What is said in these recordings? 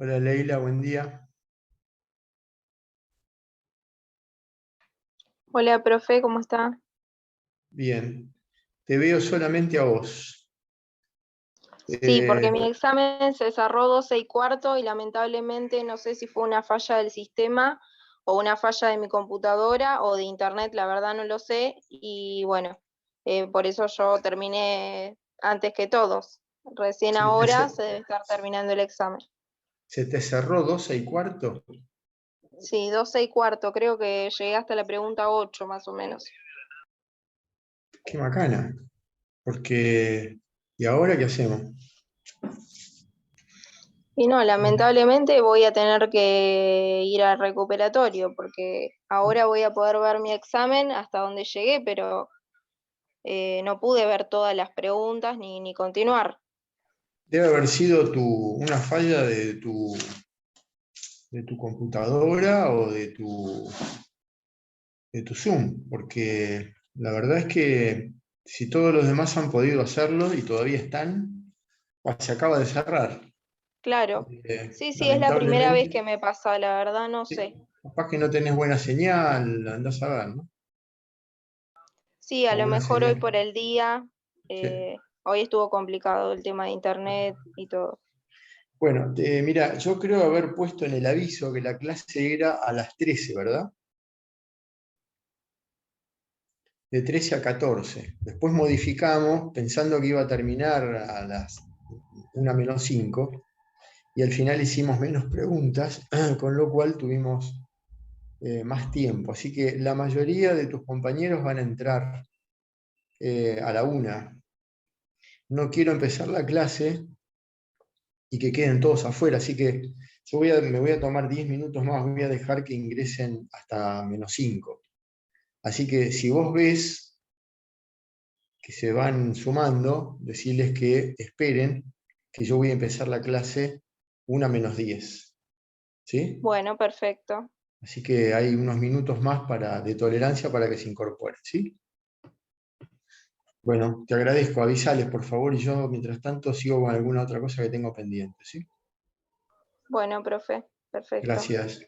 Hola Leila, buen día. Hola, profe, ¿cómo está? Bien, te veo solamente a vos. Sí, porque Eh, mi examen se cerró 12:15 y lamentablemente no sé si fue una falla del sistema o una falla de mi computadora o de internet, la verdad no lo sé. Y bueno, por eso yo terminé antes que todos. Recién se te, ahora ce- se debe estar terminando el examen. se te cerró 12:15. Sí, 12:15, creo que llegué hasta la pregunta 8 más o menos. Qué macana. Porque, ¿y ahora qué hacemos? Y no, lamentablemente voy a tener que ir al recuperatorio porque ahora voy a poder ver mi examen hasta donde llegué, pero no pude ver todas las preguntas ni continuar. Debe haber sido una falla de tu computadora o de tu Zoom, porque la verdad es que si todos los demás han podido hacerlo y todavía están, se acaba de cerrar. Claro, sí, sí, es la primera vez que Lamentablemente. me pasa, la verdad no Sí, sé. capaz que no tenés buena señal, andás a ver, ¿no? Sí, a O lo buena mejor hoy señal. por el día, Sí. hoy estuvo complicado el tema de internet y todo. Bueno, mira, yo creo haber puesto en el aviso que la clase era a las 13, ¿verdad? De 13 a 14. Después modificamos pensando que iba a terminar a las 1 menos 5 y al final hicimos menos preguntas, con lo cual tuvimos más tiempo. Así que la mayoría de tus compañeros van a entrar a la 1. No quiero empezar la clase y que queden todos afuera. Así que yo me voy a tomar 10 minutos más, voy a dejar que ingresen hasta -5. Así que si vos ves que se van sumando, decirles que esperen, que yo voy a empezar la clase 1 menos 10. ¿Sí? Bueno, perfecto. Así que hay unos minutos más de tolerancia para que se incorporen. ¿Sí? Bueno, te agradezco, avisales por favor y yo mientras tanto sigo con alguna otra cosa que tengo pendiente. ¿Sí? Bueno, profe, perfecto. Gracias.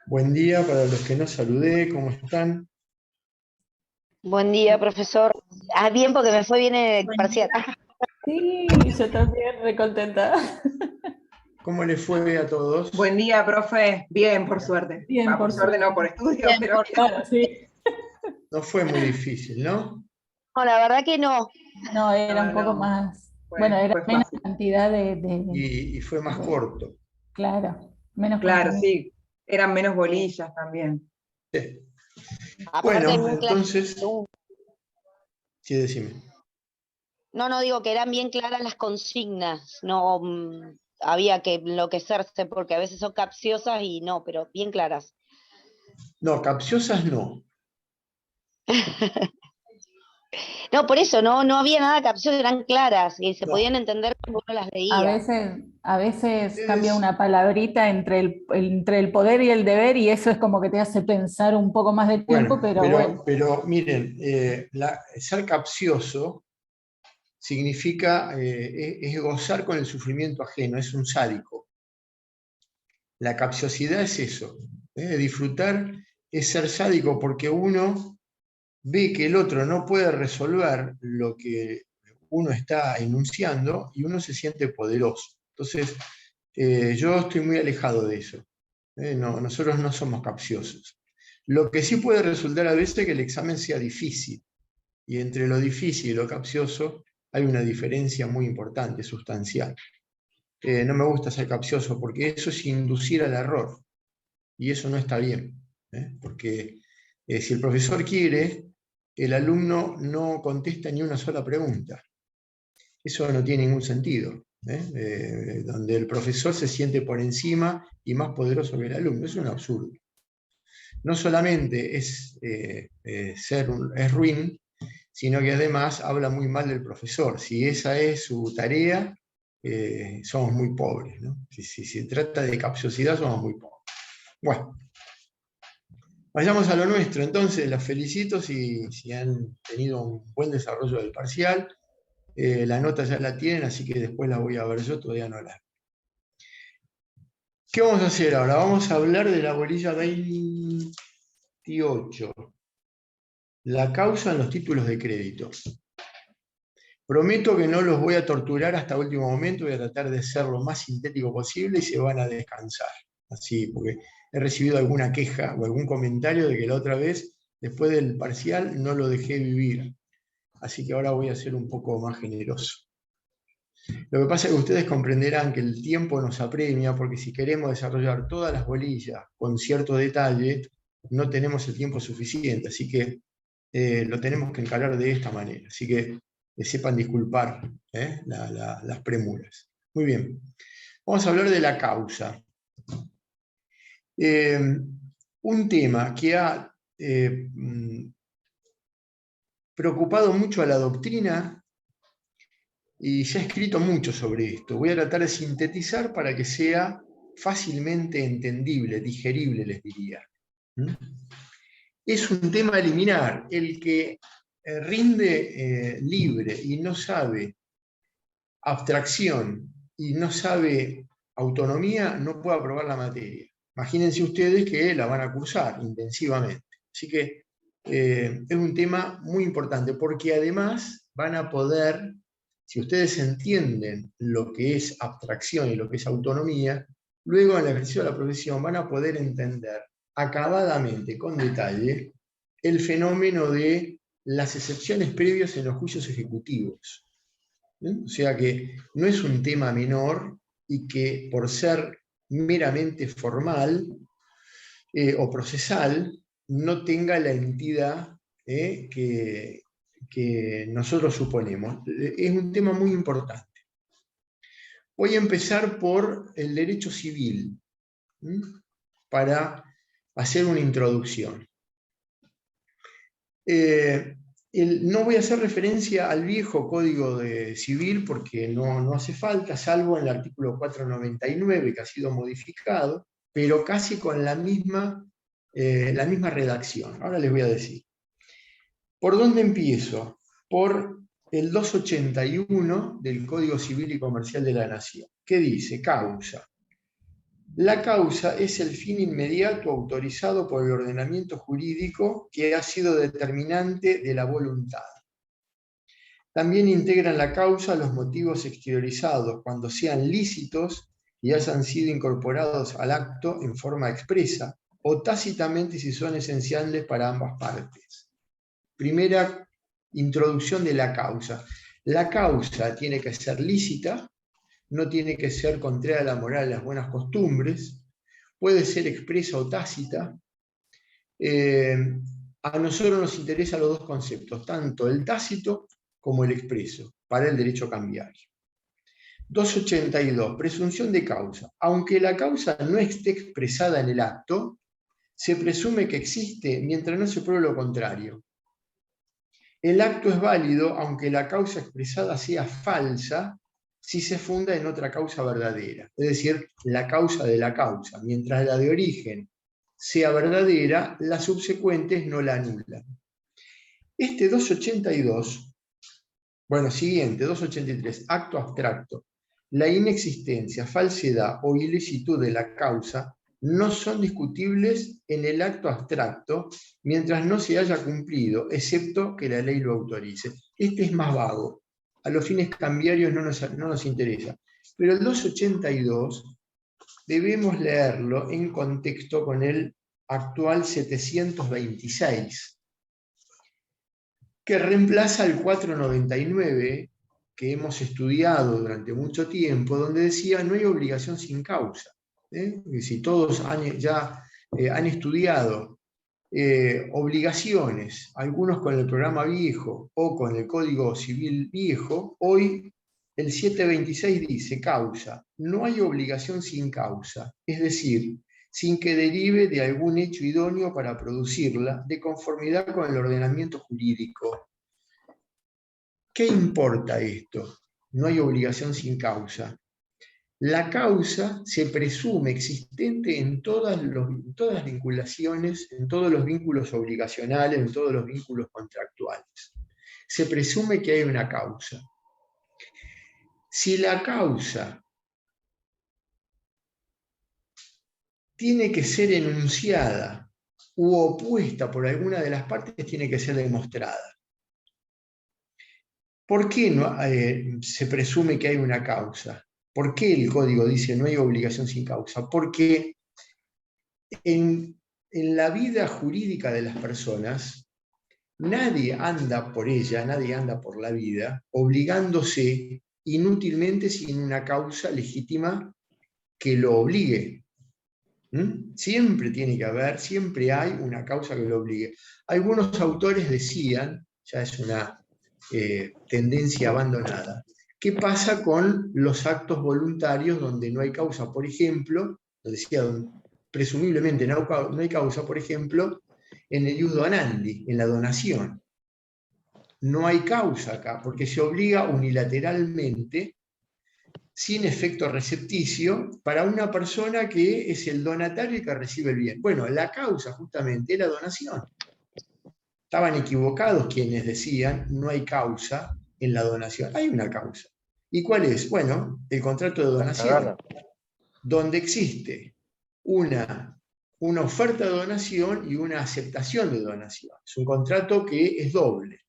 Buen día para los que no saludé, ¿cómo están? Buen día, profesor. Bien, porque me fue bien el Buen parcial. día. Sí, yo también, recontenta. ¿Cómo les fue a todos? Buen día, profe. Bien, por suerte. Bien, Por por suerte no, suerte. por estudio, Bien, pero por bien. Claro, sí. No fue muy difícil, ¿no? No, la verdad que no. No, era un poco No, más, bueno, fue, era fue menos fácil. cantidad Y fue más de- corto. claro, menos Claro, contenido. sí. Eran menos bolillas también. Sí. Aparte, Bueno, entonces, sí, decime. no digo que eran bien claras las consignas. No había que enloquecerse porque a veces son capciosas y no, pero bien claras. No, capciosas no. No, por eso, no había nada capcioso, eran claras y se podían No. entender cuando uno las A leía. veces, a veces cambia Es- una palabrita entre el poder y el deber y eso es como que te hace pensar un poco más de tiempo, bueno, pero pero, bueno, pero miren, ser capcioso significa, es gozar con el sufrimiento ajeno, es un sádico. La capciosidad es eso. Disfrutar es ser sádico porque uno ve que el otro no puede resolver lo que uno está enunciando y uno se siente poderoso. Entonces, yo estoy muy alejado de eso. No, nosotros no somos capciosos. Lo que sí puede resultar a veces es que el examen sea difícil. Y entre lo difícil y lo capcioso hay una diferencia muy importante, sustancial. No me gusta ser capcioso porque eso es inducir al error. Y eso no está bien. Porque si el profesor quiere, el alumno no contesta ni una sola pregunta. Eso no tiene ningún sentido. Donde el profesor se siente por encima y más poderoso que el alumno. Es un absurdo. No solamente es ruin, sino que además habla muy mal del profesor. Si esa es su tarea, somos muy pobres, ¿no? Si se trata de capciosidad, somos muy pobres. Bueno, vayamos a lo nuestro, entonces, las felicito si han tenido un buen desarrollo del parcial. La nota ya la tienen, así que después la voy a ver yo, todavía no la. ¿Qué vamos a hacer ahora? Vamos a hablar de la bolilla 28, la causa en los títulos de crédito. Prometo que no los voy a torturar hasta último momento, voy a tratar de ser lo más sintético posible y se van a descansar. Así, porque he recibido alguna queja o algún comentario de que la otra vez, después del parcial, no lo dejé vivir. Así que ahora voy a ser un poco más generoso. Lo que pasa es que ustedes comprenderán que el tiempo nos apremia, porque si queremos desarrollar todas las bolillas con cierto detalle, no tenemos el tiempo suficiente. Así que lo tenemos que encarar de esta manera. Así que sepan disculpar las premuras. Muy bien. Vamos a hablar de la causa. Un tema que ha preocupado mucho a la doctrina y se ha escrito mucho sobre esto. Voy a tratar de sintetizar para que sea fácilmente entendible, digerible, les diría. Es un tema a eliminar. El que rinde libre y no sabe abstracción y no sabe autonomía, no puede aprobar la materia. Imagínense ustedes que la van a cursar intensivamente. Así que es un tema muy importante, porque además van a poder, si ustedes entienden lo que es abstracción y lo que es autonomía, luego en el ejercicio de la profesión van a poder entender acabadamente, con detalle, el fenómeno de las excepciones previas en los juicios ejecutivos. O sea que no es un tema menor y que por ser meramente formal o procesal no tenga la entidad que nosotros suponemos. Es un tema muy importante. Voy a empezar por el derecho civil para hacer una introducción. No voy a hacer referencia al viejo Código Civil porque no hace falta, salvo en el artículo 499 que ha sido modificado, pero casi con la misma redacción. Ahora les voy a decir. ¿Por dónde empiezo? Por el 281 del Código Civil y Comercial de la Nación. ¿Qué dice? Causa. La causa es el fin inmediato autorizado por el ordenamiento jurídico que ha sido determinante de la voluntad. También integran la causa los motivos exteriorizados cuando sean lícitos y hayan sido incorporados al acto en forma expresa o tácitamente si son esenciales para ambas partes. Primera introducción de la causa. La causa tiene que ser lícita, no tiene que ser contraria a la moral y las buenas costumbres, puede ser expresa o tácita. A nosotros nos interesan los dos conceptos, tanto el tácito como el expreso, para el derecho cambiario. 282. Presunción de causa. Aunque la causa no esté expresada en el acto, se presume que existe mientras no se pruebe lo contrario. El acto es válido aunque la causa expresada sea falsa si se funda en otra causa verdadera, es decir, la causa de la causa. Mientras la de origen sea verdadera, las subsecuentes no la anulan. Este 282, bueno, siguiente, 283, acto abstracto. La inexistencia, falsedad o ilicitud de la causa no son discutibles en el acto abstracto mientras no se haya cumplido, excepto que la ley lo autorice. Este es más vago. A los fines cambiarios no nos interesa. Pero el 282 debemos leerlo en contexto con el actual 726, que reemplaza el 499 que hemos estudiado durante mucho tiempo, donde decía no hay obligación sin causa. Y si todos ya han estudiado obligaciones, algunos con el programa viejo o con el Código Civil viejo, hoy el 726 dice causa, no hay obligación sin causa, es decir, sin que derive de algún hecho idóneo para producirla, de conformidad con el ordenamiento jurídico. ¿Qué importa esto? No hay obligación sin causa. La causa se presume existente en todas las vinculaciones, en todos los vínculos obligacionales, en todos los vínculos contractuales. Se presume que hay una causa. Si la causa tiene que ser enunciada u opuesta por alguna de las partes, tiene que ser demostrada. ¿Por qué se presume que hay una causa? ¿Por qué el código dice no hay obligación sin causa? Porque en la vida jurídica de las personas, nadie anda por ella, nadie anda por la vida, obligándose inútilmente sin una causa legítima que lo obligue. Siempre tiene que haber, siempre hay una causa que lo obligue. Algunos autores decían, ya es una tendencia abandonada, ¿qué pasa con los actos voluntarios donde no hay causa? Por ejemplo, lo decía, presumiblemente no hay causa, por ejemplo, en el ius donandi, en la donación. No hay causa acá, porque se obliga unilateralmente, sin efecto recepticio, para una persona que es el donatario y que recibe el bien. Bueno, la causa justamente es la donación. Estaban equivocados quienes decían no hay causa en la donación. Hay una causa. ¿Y cuál es? Bueno, el contrato de donación, donde existe una oferta de donación y una aceptación de donación. Es un contrato que es doble.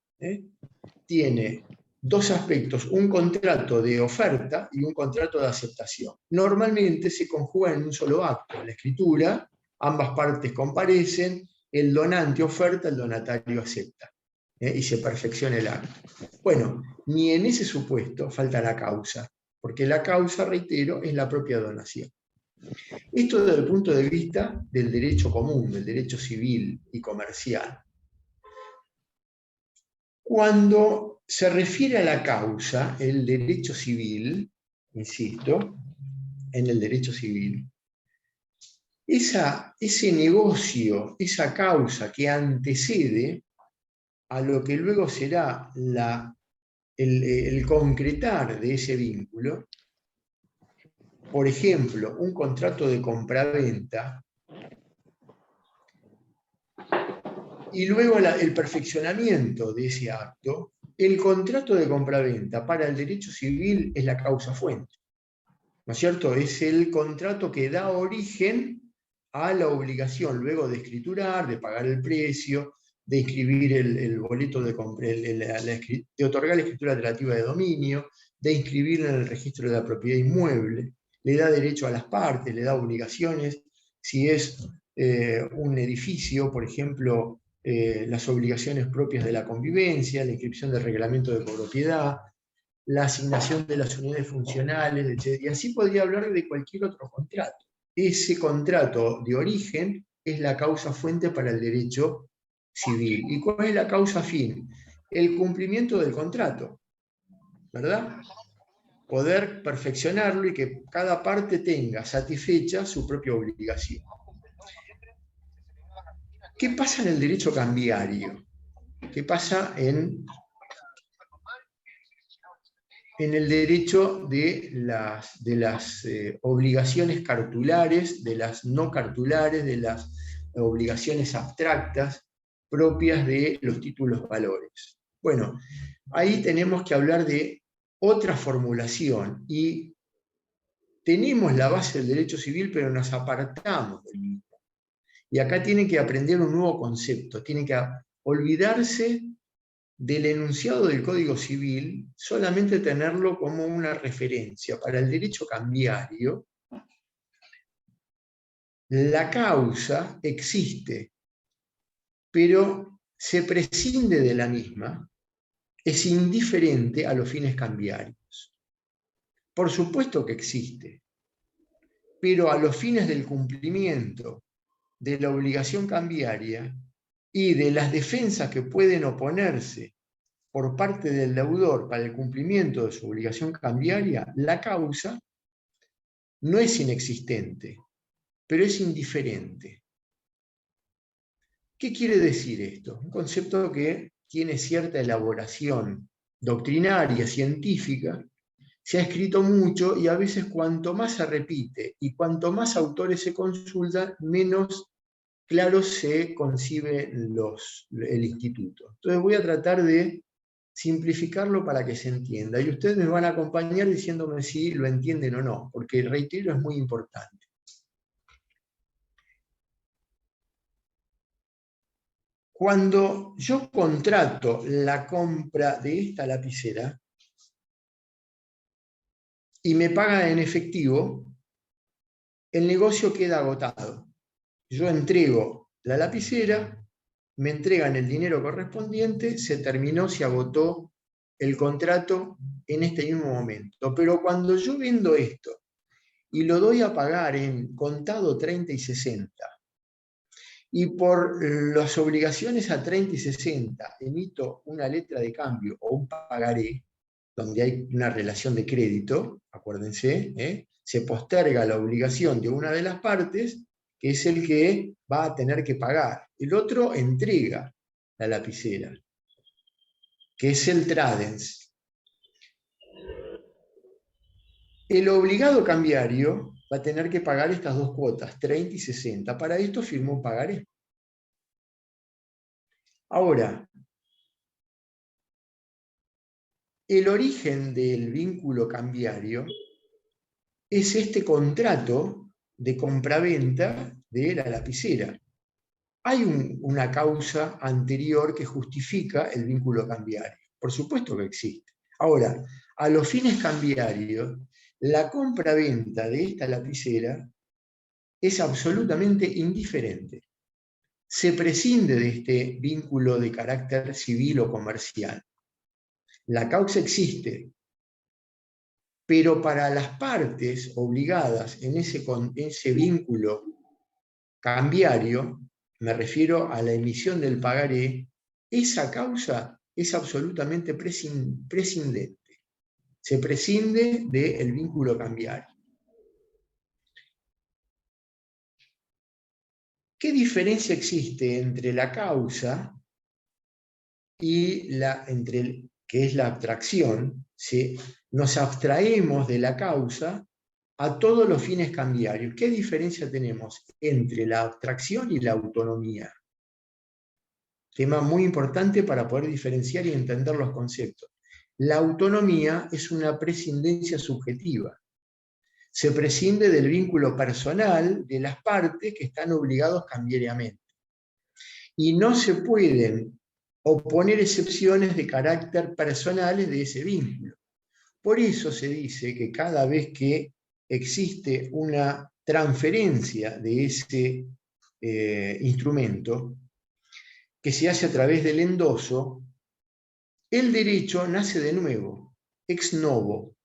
Tiene dos aspectos, un contrato de oferta y un contrato de aceptación. Normalmente se conjugan en un solo acto. En la escritura, ambas partes comparecen, el donante oferta, el donatario acepta. Y se perfecciona el acto. Bueno, ni en ese supuesto falta la causa, porque la causa, reitero, es la propia donación. Esto desde el punto de vista del derecho común, del derecho civil y comercial. Cuando se refiere a la causa, el derecho civil, insisto, en el derecho civil, ese negocio, esa causa que antecede a lo que luego será el concretar de ese vínculo, por ejemplo, un contrato de compraventa, y luego el perfeccionamiento de ese acto, el contrato de compraventa para el derecho civil es la causa fuente. ¿no es cierto? Es el contrato que da origen a la obligación luego de escriturar, de pagar el precio, de inscribir el boleto de otorgar la escritura relativa de dominio, de inscribirlo en el registro de la propiedad inmueble, le da derecho a las partes, le da obligaciones. Si es un edificio, por ejemplo, las obligaciones propias de la convivencia, la inscripción del reglamento de copropiedad, la asignación de las unidades funcionales, etc. Y así podría hablar de cualquier otro contrato. Ese contrato de origen es la causa fuente para el derecho civil. ¿Y cuál es la causa fin? El cumplimiento del contrato, ¿verdad? Poder perfeccionarlo y que cada parte tenga satisfecha su propia obligación. ¿Qué pasa en el derecho cambiario? ¿Qué pasa en el derecho de las obligaciones cartulares, de las no cartulares, de las obligaciones abstractas propias de los títulos valores? Bueno, ahí tenemos que hablar de otra formulación y tenemos la base del derecho civil, pero nos apartamos del mismo. Y acá tienen que aprender un nuevo concepto, tienen que olvidarse del enunciado del Código Civil, solamente tenerlo como una referencia. Para el derecho cambiario, la causa existe, pero se prescinde de la misma, es indiferente a los fines cambiarios. Por supuesto que existe, pero a los fines del cumplimiento de la obligación cambiaria y de las defensas que pueden oponerse por parte del deudor para el cumplimiento de su obligación cambiaria, la causa no es inexistente, pero es indiferente. ¿Qué quiere decir esto? Un concepto que tiene cierta elaboración doctrinaria, científica, se ha escrito mucho y a veces cuanto más se repite y cuanto más autores se consultan, menos claro se concibe el instituto. Entonces voy a tratar de simplificarlo para que se entienda. Y ustedes me van a acompañar diciéndome si lo entienden o no, porque reitero, es muy importante. Cuando yo contrato la compra de esta lapicera y me paga en efectivo, el negocio queda agotado. Yo entrego la lapicera, me entregan el dinero correspondiente, se terminó, se agotó el contrato en este mismo momento. Pero cuando yo vendo esto y lo doy a pagar en contado 30 y 60, y por las obligaciones a 30 y 60 emito una letra de cambio o un pagaré, donde hay una relación de crédito, acuérdense, se posterga la obligación de una de las partes, que es el que va a tener que pagar. El otro entrega la lapicera, que es el tradens. El obligado cambiario va a tener que pagar estas dos cuotas, 30 y 60. Para esto firmó un pagaré. Ahora, el origen del vínculo cambiario es este contrato de compraventa de la lapicera. Hay una causa anterior que justifica el vínculo cambiario. Por supuesto que existe. Ahora, a los fines cambiarios, la compra-venta de esta lapicera es absolutamente indiferente. Se prescinde de este vínculo de carácter civil o comercial. La causa existe, pero para las partes obligadas en ese vínculo cambiario, me refiero a la emisión del pagaré, esa causa es absolutamente prescindente. Se prescinde del vínculo cambiario. ¿Qué diferencia existe entre la causa y que es la abstracción? Nos abstraemos de la causa a todos los fines cambiarios. ¿Qué diferencia tenemos entre la abstracción y la autonomía? Tema muy importante para poder diferenciar y entender los conceptos. La autonomía es una prescindencia subjetiva. Se prescinde del vínculo personal de las partes que están obligados cambiariamente. Y no se pueden oponer excepciones de carácter personales de ese vínculo. Por eso se dice que cada vez que existe una transferencia de ese instrumento, que se hace a través del endoso, el derecho nace de nuevo, ex novo.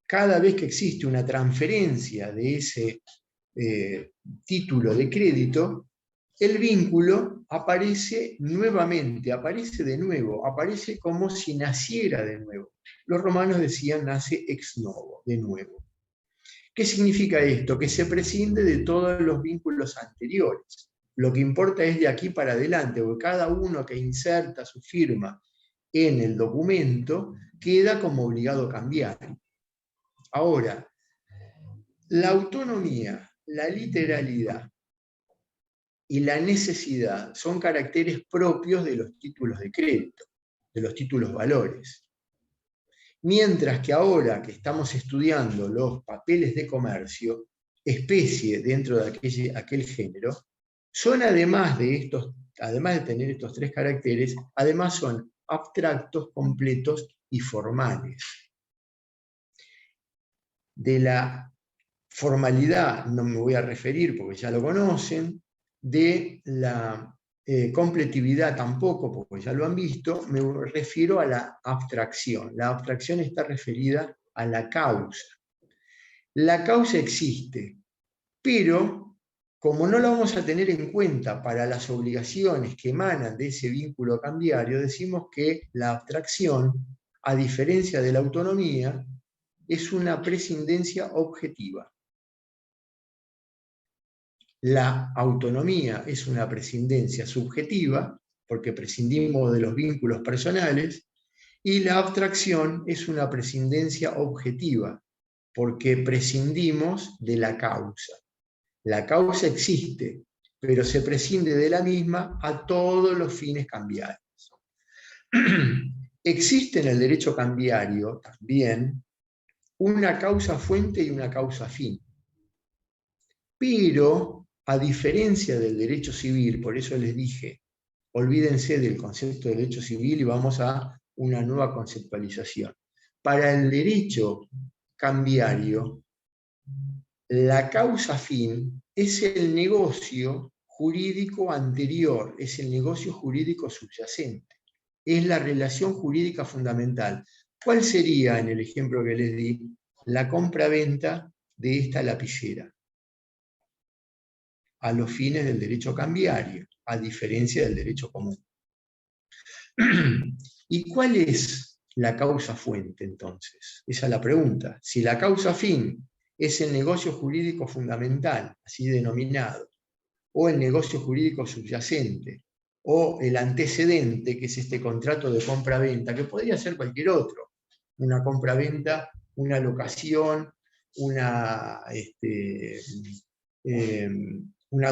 Cada vez que existe una transferencia de ese título de crédito, el vínculo aparece nuevamente, aparece de nuevo, aparece como si naciera de nuevo. Los romanos decían nace ex novo, de nuevo. ¿Qué significa esto? Que se prescinde de todos los vínculos anteriores. Lo que importa es de aquí para adelante, porque cada uno que inserta su firma en el documento queda como obligado a cambiar. Ahora, la autonomía, la literalidad y la necesidad son caracteres propios de los títulos de crédito, de los títulos valores. Mientras que ahora que estamos estudiando los papeles de comercio, especie dentro de aquel género, son además de tener estos tres caracteres, además son abstractos, completos y formales. De la formalidad no me voy a referir porque ya lo conocen, de la completividad tampoco, porque ya lo han visto, me refiero a la abstracción. La abstracción está referida a la causa. La causa existe, pero como no la vamos a tener en cuenta para las obligaciones que emanan de ese vínculo cambiario, decimos que la abstracción, a diferencia de la autonomía, es una prescindencia objetiva. La autonomía es una prescindencia subjetiva, porque prescindimos de los vínculos personales, y la abstracción es una prescindencia objetiva, porque prescindimos de la causa. La causa existe, pero se prescinde de la misma a todos los fines cambiarios. Existe en el derecho cambiario también una causa fuente y una causa fin. Pero, a diferencia del derecho civil, por eso les dije, olvídense del concepto de derecho civil y vamos a una nueva conceptualización. Para el derecho cambiario, la causa fin es el negocio jurídico anterior, es el negocio jurídico subyacente, es la relación jurídica fundamental. ¿Cuál sería, en el ejemplo que les di, la compra-venta de esta lapicera? A los fines del derecho cambiario, a diferencia del derecho común. ¿Y cuál es la causa fuente entonces? Esa es la pregunta. Si la causa fin es el negocio jurídico fundamental, así denominado, o el negocio jurídico subyacente, o el antecedente, que es este contrato de compra-venta, que podría ser cualquier otro, una compra-venta, una locación, una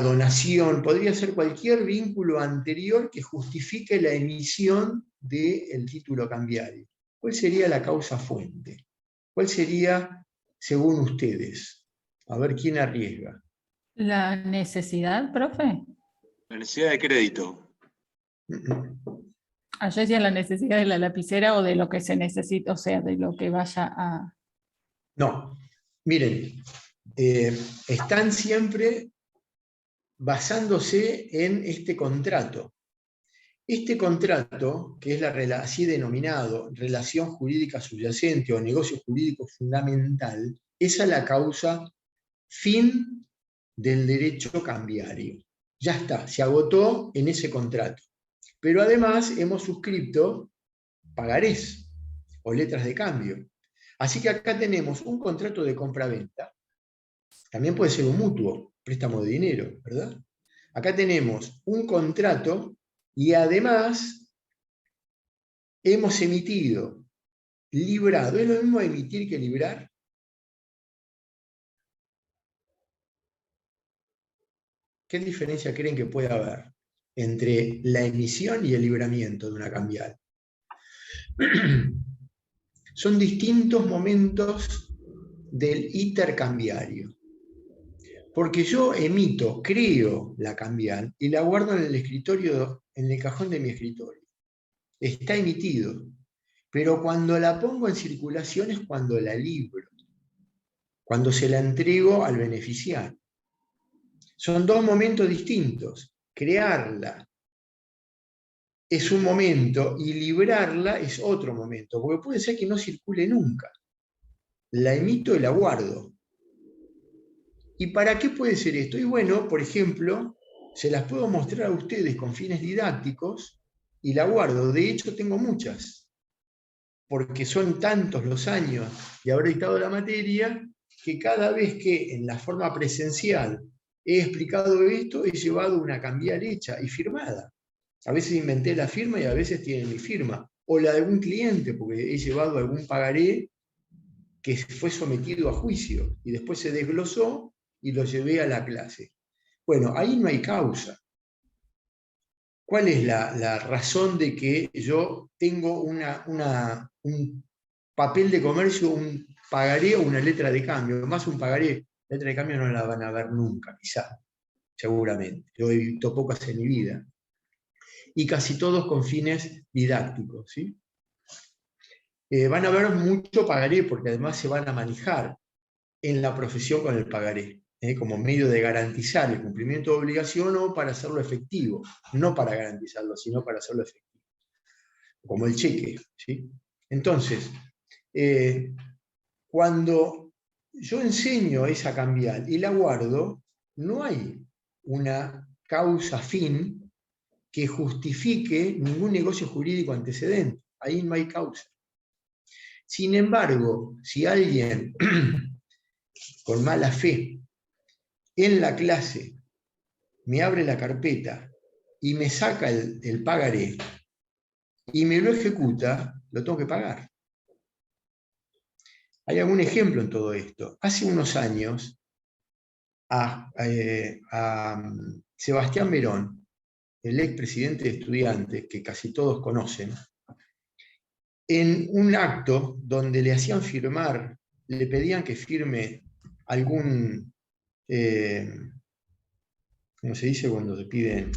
donación, podría ser cualquier vínculo anterior que justifique la emisión del título cambiario. ¿Cuál sería la causa fuente? ¿Cuál sería, según ustedes? A ver quién arriesga. ¿La necesidad, profe? La necesidad de crédito. Yo decía la necesidad de la lapicera o de lo que se necesita, o sea, de lo que vaya a... No, miren, están siempre basándose en este contrato. Este contrato, que es así denominado relación jurídica subyacente o negocio jurídico fundamental, es a la causa fin del derecho cambiario. Ya está, se agotó en ese contrato. Pero además hemos suscrito pagarés o letras de cambio. Así que acá tenemos un contrato de compra-venta, también puede ser un mutuo, préstamo de dinero, ¿verdad? Acá tenemos un contrato y además hemos emitido, librado. ¿Es lo mismo emitir que librar? ¿Qué diferencia creen que puede haber entre la emisión y el libramiento de una cambial? Son distintos momentos del intercambiario. Porque yo emito, creo la cambial y la guardo en el escritorio, en el cajón de mi escritorio. Está emitido. Pero cuando la pongo en circulación es cuando la libro, cuando se la entrego al beneficiario. Son dos momentos distintos. Crearla es un momento y librarla es otro momento, porque puede ser que no circule nunca. La emito y la guardo. ¿Y para qué puede ser esto? Y bueno, por ejemplo, se las puedo mostrar a ustedes con fines didácticos y la guardo. De hecho, tengo muchas, porque son tantos los años de haber dictado la materia, que cada vez que en la forma presencial he explicado esto, he llevado una cambial hecha y firmada. A veces inventé la firma y a veces tiene mi firma. O la de algún cliente, porque he llevado algún pagaré que fue sometido a juicio y después se desglosó y lo llevé a la clase. Bueno, ahí no hay causa. ¿Cuál es la razón de que yo tengo un papel de comercio, un pagaré o una letra de cambio? Más un pagaré, letra de cambio no la van a ver nunca, quizá, seguramente. Yo he visto pocas en mi vida. Y casi todos con fines didácticos, ¿sí? Van a ver mucho pagaré, porque además se van a manejar en la profesión con el pagaré, como medio de garantizar el cumplimiento de obligación o para hacerlo efectivo, no para garantizarlo, sino para hacerlo efectivo, como el cheque, ¿sí? Entonces, cuando yo enseño esa cambial y la guardo, no hay una causa fin que justifique ningún negocio jurídico antecedente, ahí no hay causa. Sin embargo, si alguien con mala fe en la clase me abre la carpeta y me saca el pagaré y me lo ejecuta, lo tengo que pagar. Hay algún ejemplo en todo esto. Hace unos años, a Sebastián Verón, el expresidente de Estudiantes, que casi todos conocen, en un acto donde le hacían firmar, le pedían que firme algún, ¿cómo se dice cuando se piden?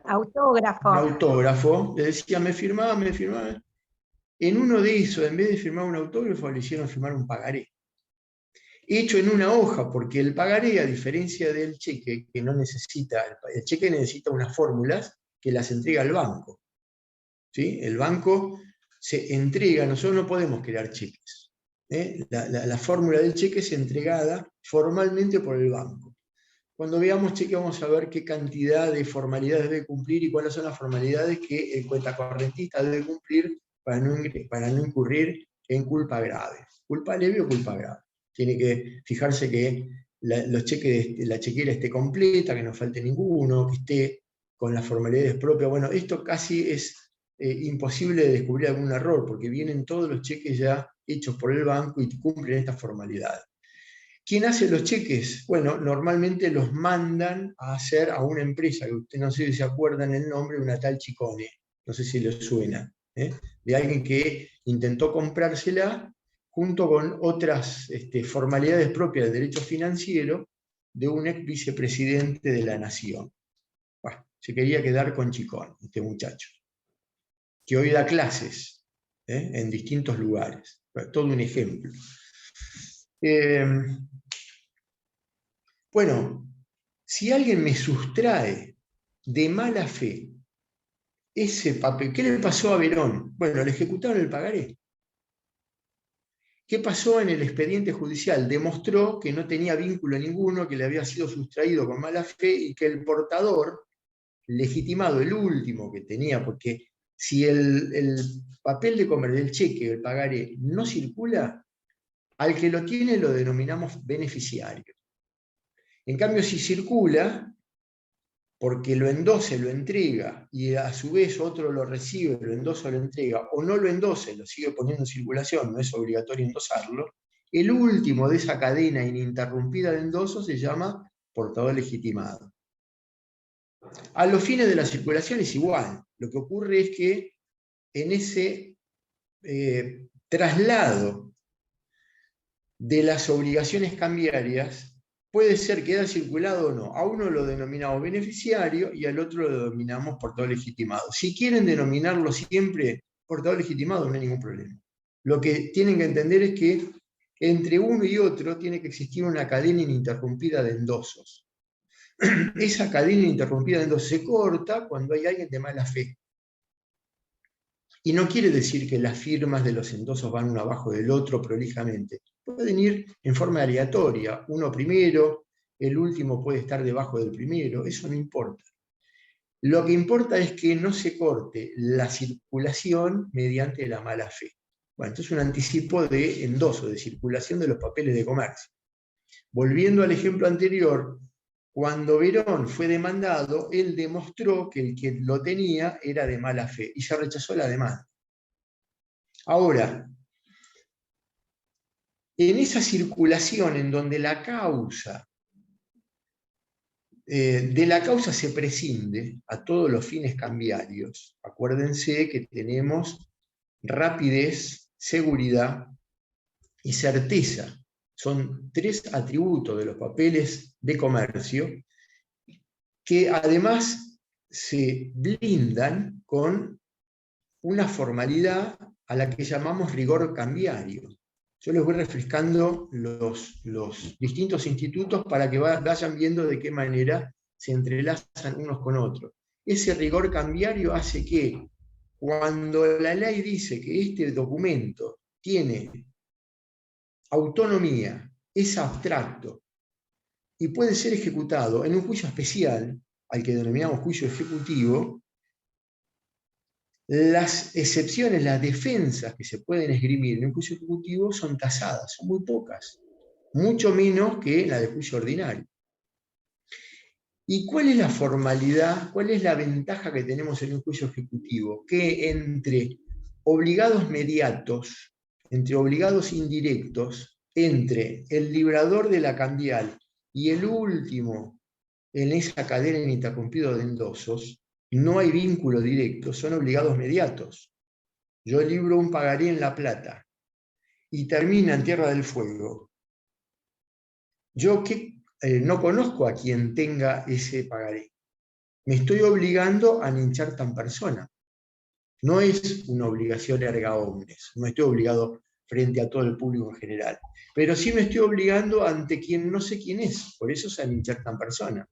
Autógrafo. Un autógrafo, le decía, me firmaba. En uno de esos, en vez de firmar un autógrafo, le hicieron firmar un pagaré. Hecho en una hoja, porque el pagaré, a diferencia del cheque, que no necesita, el cheque necesita unas fórmulas que las entrega el banco. ¿Sí? El banco se entrega, nosotros no podemos crear cheques. La fórmula del cheque es entregada formalmente por el banco. Cuando veamos cheque vamos a ver qué cantidad de formalidades debe cumplir y cuáles son las formalidades que el cuentacorrentista debe cumplir para no incurrir en culpa grave. Culpa leve o culpa grave. Tiene que fijarse que la chequera esté completa, que no falte ninguno, que esté con las formalidades propias. Bueno, esto casi es imposible de descubrir algún error, porque vienen todos los cheques ya hechos por el banco y cumplen estas formalidades. ¿Quién hace los cheques? Bueno, normalmente los mandan a hacer a una empresa, que usted no sé si se acuerdan el nombre, una tal Chicone, no sé si les suena, de alguien que intentó comprársela junto con otras formalidades propias del derecho financiero de un ex vicepresidente de la Nación. Bueno, se quería quedar con Chicone, este muchacho, que hoy da clases en distintos lugares. Todo un ejemplo. Bueno, si alguien me sustrae de mala fe ese papel, ¿qué le pasó a Verón? Bueno, le ejecutaron el pagaré. ¿Qué pasó en el expediente judicial? Demostró que no tenía vínculo ninguno, que le había sido sustraído con mala fe y que el portador, legitimado, el último que tenía, porque si el papel de comer del cheque, el pagaré, no circula, al que lo tiene lo denominamos beneficiario. En cambio, si circula, porque lo endose, lo entrega, y a su vez otro lo recibe, lo endosa, lo entrega, o no lo endose, lo sigue poniendo en circulación, no es obligatorio endosarlo, el último de esa cadena ininterrumpida de endoso se llama portador legitimado. A los fines de la circulación es igual. Lo que ocurre es que en ese traslado de las obligaciones cambiarias puede ser que haya circulado o no. A uno lo denominamos beneficiario y al otro lo denominamos portador legitimado. Si quieren denominarlo siempre portador legitimado, no hay ningún problema. Lo que tienen que entender es que entre uno y otro tiene que existir una cadena ininterrumpida de endosos. Esa cadena ininterrumpida de endosos se corta cuando hay alguien de mala fe. Y no quiere decir que las firmas de los endosos van uno abajo del otro prolijamente. Pueden ir en forma aleatoria, uno primero, el último puede estar debajo del primero, eso no importa. Lo que importa es que no se corte la circulación mediante la mala fe. Bueno, esto es un anticipo de endoso, de circulación de los papeles de comercio. Volviendo al ejemplo anterior, cuando Verón fue demandado, él demostró que el que lo tenía era de mala fe y se rechazó la demanda. Ahora, en esa circulación en donde la causa, de la causa se prescinde a todos los fines cambiarios, acuérdense que tenemos rapidez, seguridad y certeza. Son tres atributos de los papeles de comercio que además se blindan con una formalidad a la que llamamos rigor cambiario. Yo les voy refrescando los distintos institutos para que vayan viendo de qué manera se entrelazan unos con otros. Ese rigor cambiario hace que cuando la ley dice que este documento tiene autonomía, es abstracto y puede ser ejecutado en un juicio especial, al que denominamos juicio ejecutivo, las excepciones, las defensas que se pueden esgrimir en un juicio ejecutivo son tasadas, son muy pocas, mucho menos que la de juicio ordinario. ¿Y cuál es la formalidad, cuál es la ventaja que tenemos en un juicio ejecutivo? Que entre obligados mediatos, entre obligados indirectos, entre el librador de la cambial y el último en esa cadena ininterrumpida de endosos, no hay vínculo directo, son obligados mediatos. Yo libro un pagaré en La Plata y termina en Tierra del Fuego. Yo no conozco a quien tenga ese pagaré. Me estoy obligando a ninchar tan persona. No es una obligación erga omnes, no estoy obligado frente a todo el público en general, pero sí me estoy obligando ante quien no sé quién es, por eso es a ninchar tan persona.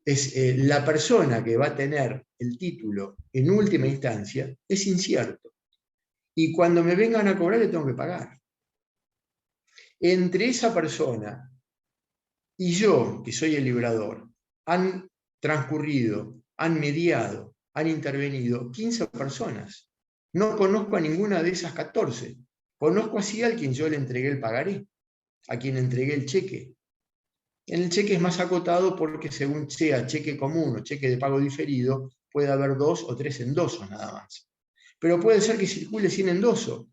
Es la persona que va a tener el título en última instancia es incierto. Y cuando me vengan a cobrar le tengo que pagar. Entre esa persona y yo, que soy el librador, han transcurrido, han mediado, han intervenido 15 personas. No conozco a ninguna de esas 14. Conozco así a quien yo le entregué el pagaré, a quien entregué el cheque. En el cheque es más acotado porque según sea cheque común o cheque de pago diferido, puede haber 2 o 3 endosos nada más. Pero puede ser que circule sin endoso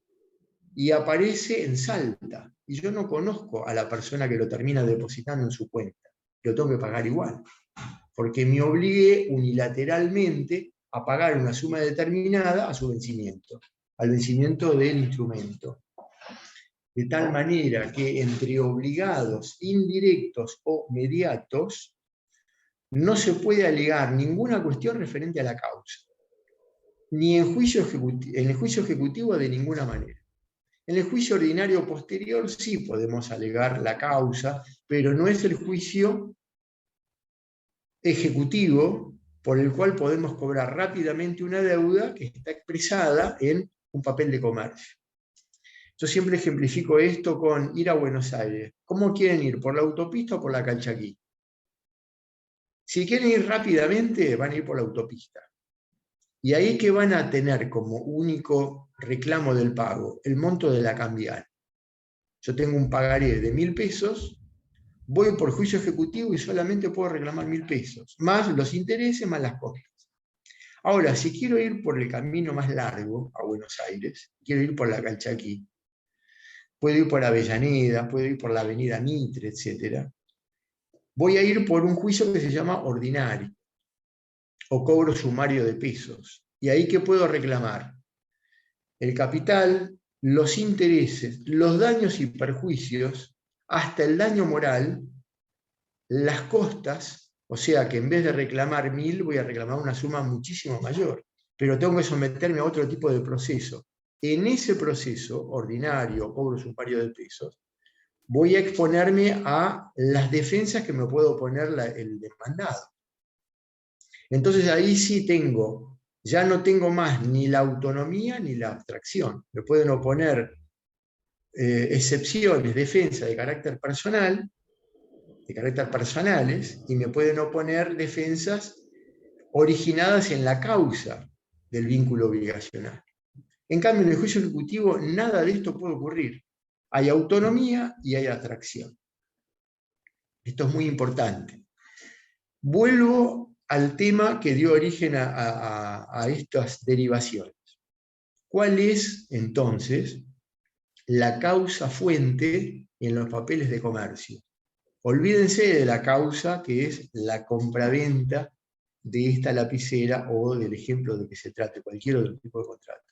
y aparece en Salta. Y yo no conozco a la persona que lo termina depositando en su cuenta. Lo tengo que pagar igual. Porque me obligué unilateralmente a pagar una suma determinada a su vencimiento, al vencimiento del instrumento. De tal manera que entre obligados, indirectos o mediatos, no se puede alegar ninguna cuestión referente a la causa, ni en el juicio ejecutivo de ninguna manera. En el juicio ordinario posterior sí podemos alegar la causa, pero no es el juicio ejecutivo por el cual podemos cobrar rápidamente una deuda que está expresada en un papel de comercio. Yo siempre ejemplifico esto con ir a Buenos Aires. ¿Cómo quieren ir? ¿Por la autopista o por la Calchaquí? Si quieren ir rápidamente, van a ir por la autopista. Y ahí que van a tener como único reclamo del pago el monto de la cambial. Yo tengo un pagaré de 1.000 pesos, voy por juicio ejecutivo y solamente puedo reclamar 1.000 pesos, más los intereses, más las costas. Ahora, si quiero ir por el camino más largo a Buenos Aires, quiero ir por la Calchaquí, puedo ir por Avellaneda, puedo ir por la avenida Mitre, etc. Voy a ir por un juicio que se llama ordinario, o cobro sumario de pesos. ¿Y ahí qué puedo reclamar? El capital, los intereses, los daños y perjuicios, hasta el daño moral, las costas, o sea que en vez de reclamar 1000, voy a reclamar una suma muchísimo mayor, pero tengo que someterme a otro tipo de proceso. En ese proceso ordinario, cobro sumario de pesos, voy a exponerme a las defensas que me puede oponer el demandado. Entonces ahí sí ya no tengo más ni la autonomía ni la abstracción. Me pueden oponer excepciones, defensas de carácter personal, de carácter personales, y me pueden oponer defensas originadas en la causa del vínculo obligacional. En cambio, en el juicio ejecutivo nada de esto puede ocurrir. Hay autonomía y hay abstracción. Esto es muy importante. Vuelvo al tema que dio origen a estas derivaciones. ¿Cuál es, entonces, la causa fuente en los papeles de comercio? Olvídense de la causa que es la compraventa de esta lapicera o del ejemplo de que se trate, cualquier otro tipo de contrato.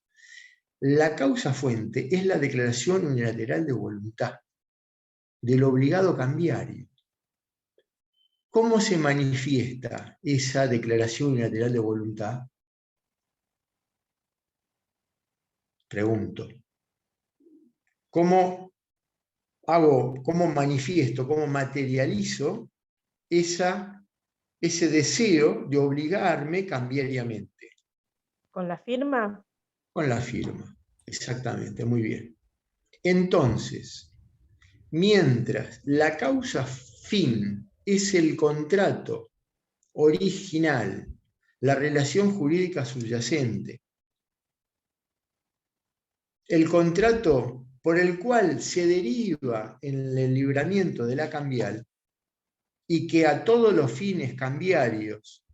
La causa fuente es la declaración unilateral de voluntad del obligado cambiario. ¿Cómo se manifiesta esa declaración unilateral de voluntad? Pregunto. ¿Cómo manifiesto, cómo materializo ese deseo de obligarme cambiariamente? ¿Con la firma? Con la firma, exactamente, muy bien. Entonces, mientras la causa fin es el contrato original, la relación jurídica subyacente, el contrato por el cual se deriva en el libramiento de la cambial y que a todos los fines cambiarios